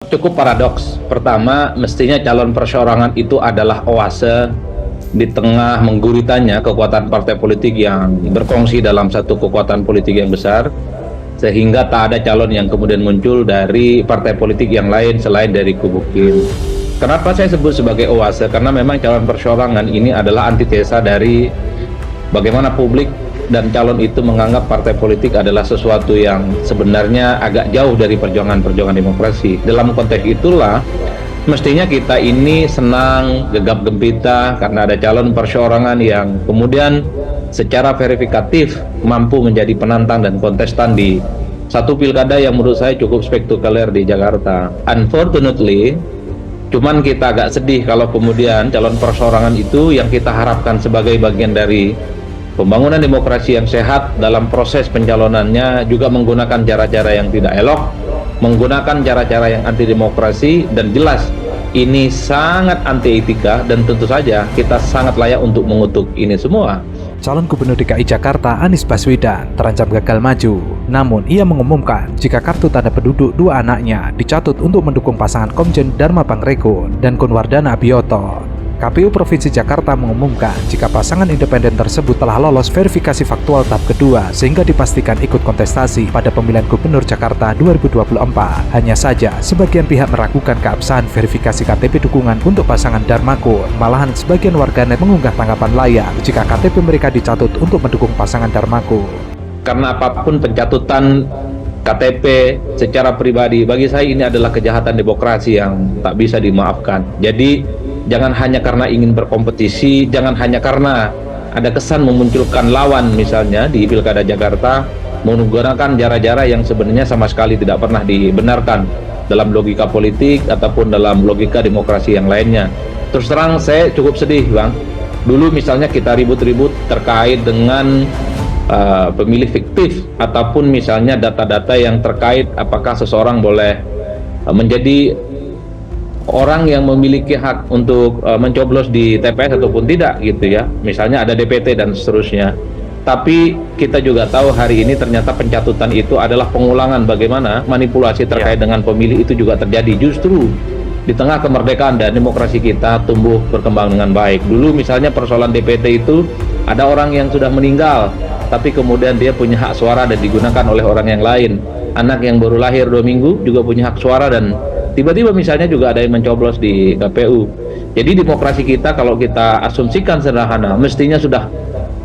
Cukup paradoks. Pertama, mestinya calon perseorangan itu adalah oase di tengah mengguritanya kekuatan partai politik yang berkongsi dalam satu kekuatan politik yang besar, sehingga tak ada calon yang kemudian muncul dari partai politik yang lain selain dari kubu Kim. Kenapa saya sebut sebagai oase? Karena memang calon perseorangan ini adalah antitesa dari bagaimana publik dan calon itu menganggap partai politik adalah sesuatu yang sebenarnya agak jauh dari perjuangan demokrasi. Dalam konteks itulah mestinya kita ini senang, gegap gempita karena ada calon perseorangan yang kemudian secara verifikatif mampu menjadi penantang dan kontestan di satu pilkada yang menurut saya cukup spektakuler di Jakarta. Unfortunately, cuman kita agak sedih kalau kemudian calon perseorangan itu yang kita harapkan sebagai bagian dari pembangunan demokrasi yang sehat dalam proses pencalonannya juga menggunakan cara-cara yang tidak elok, menggunakan cara-cara yang anti demokrasi, dan jelas ini sangat anti etika dan tentu saja kita sangat layak untuk mengutuk ini semua. Calon Gubernur DKI Jakarta Anies Baswedan terancam gagal maju. Namun ia mengumumkan jika kartu tanda penduduk dua anaknya dicatut untuk mendukung pasangan Komjen Dharma Pangrekon dan Kunwardana Abioto. KPU Provinsi Jakarta mengumumkan jika pasangan independen tersebut telah lolos verifikasi faktual tahap kedua sehingga dipastikan ikut kontestasi pada pemilihan Gubernur Jakarta 2024. Hanya saja, sebagian pihak meragukan keabsahan verifikasi KTP dukungan untuk pasangan Dharmakun. Malahan sebagian warganet mengunggah tanggapan layar jika KTP mereka dicatut untuk mendukung pasangan Dharmakun. Karena apapun pencatutan KTP secara pribadi, bagi saya ini adalah kejahatan demokrasi yang tak bisa dimaafkan. Jadi jangan hanya karena ingin berkompetisi, jangan hanya karena ada kesan memunculkan lawan misalnya di Pilkada Jakarta, menggunakan cara-cara yang sebenarnya sama sekali tidak pernah dibenarkan dalam logika politik ataupun dalam logika demokrasi yang lainnya. Terus terang saya cukup sedih, Bang. Dulu misalnya kita ribut-ribut terkait dengan pemilih fiktif ataupun misalnya data-data yang terkait apakah seseorang boleh menjadi orang yang memiliki hak untuk mencoblos di TPS ataupun tidak gitu ya, misalnya ada DPT dan seterusnya. Tapi kita juga tahu hari ini ternyata pencatutan itu adalah pengulangan bagaimana manipulasi terkait dengan pemilih itu juga terjadi justru di tengah kemerdekaan dan demokrasi kita tumbuh berkembang dengan baik. Dulu misalnya persoalan DPT itu ada orang yang sudah meninggal tapi kemudian dia punya hak suara dan digunakan oleh orang yang lain. Anak yang baru lahir 2 minggu juga punya hak suara dan tiba-tiba misalnya juga ada yang mencoblos di KPU. Jadi demokrasi kita kalau kita asumsikan sederhana mestinya sudah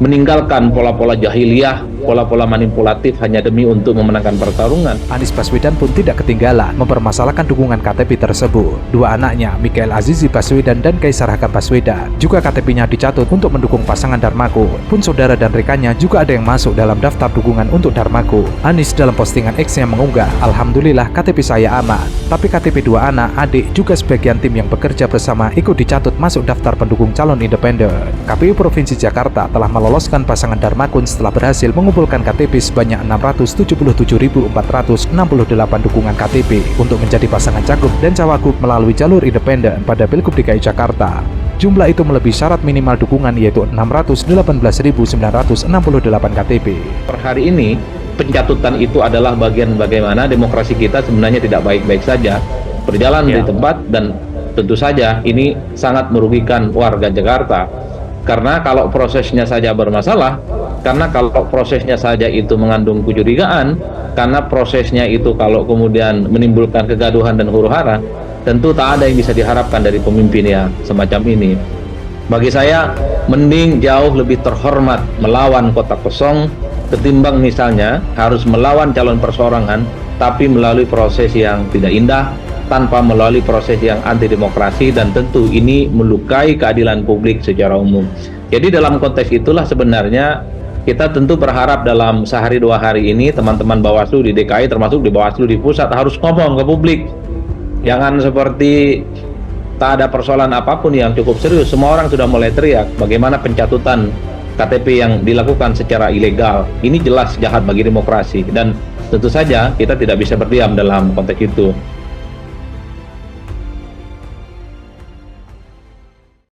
meninggalkan pola-pola jahiliyah, pola-pola manipulatif hanya demi untuk memenangkan pertarungan. Anies Baswedan pun tidak ketinggalan mempermasalahkan dukungan KTP tersebut. Dua anaknya, Mikael Azizi Baswedan dan Kaisar Hakam Baswedan, juga KTP-nya dicatut untuk mendukung pasangan Dharmakun. Pun saudara dan rekannya juga ada yang masuk dalam daftar dukungan untuk Dharmakun. Anies dalam postingan X-nya mengunggah, "Alhamdulillah KTP saya aman." Tapi KTP dua anak, adik, juga sebagian tim yang bekerja bersama ikut dicatut masuk daftar pendukung calon independen. KPU Provinsi Jakarta telah meloloskan pasangan Dharmakun setelah berhasil mengumpulkan KTP sebanyak 677.468 dukungan KTP untuk menjadi pasangan cagup dan cawagup melalui jalur independen pada Pilgub DKI Jakarta. Jumlah itu melebihi syarat minimal dukungan yaitu 618.968 KTP. Per hari ini pencatutan itu adalah bagian bagaimana demokrasi kita sebenarnya tidak baik-baik saja berjalan di tempat, dan tentu saja ini sangat merugikan warga Jakarta. Karena kalau prosesnya saja bermasalah, karena kalau prosesnya saja itu mengandung kecurigaan, karena prosesnya itu kalau kemudian menimbulkan kegaduhan dan huru-hara, tentu tak ada yang bisa diharapkan dari pemimpin yang semacam ini. Bagi saya, mending jauh lebih terhormat melawan kotak kosong ketimbang misalnya harus melawan calon perseorangan tapi melalui proses yang tidak indah, tanpa melalui proses yang anti demokrasi, dan tentu ini melukai keadilan publik secara umum. Jadi dalam konteks itulah sebenarnya kita tentu berharap dalam sehari 2 hari ini teman-teman Bawaslu di DKI termasuk di Bawaslu di pusat harus ngomong ke publik. Jangan seperti tak ada persoalan apapun yang cukup serius. Semua orang sudah mulai teriak bagaimana pencatutan KTP yang dilakukan secara ilegal. Ini jelas jahat bagi demokrasi dan tentu saja kita tidak bisa berdiam dalam konteks itu.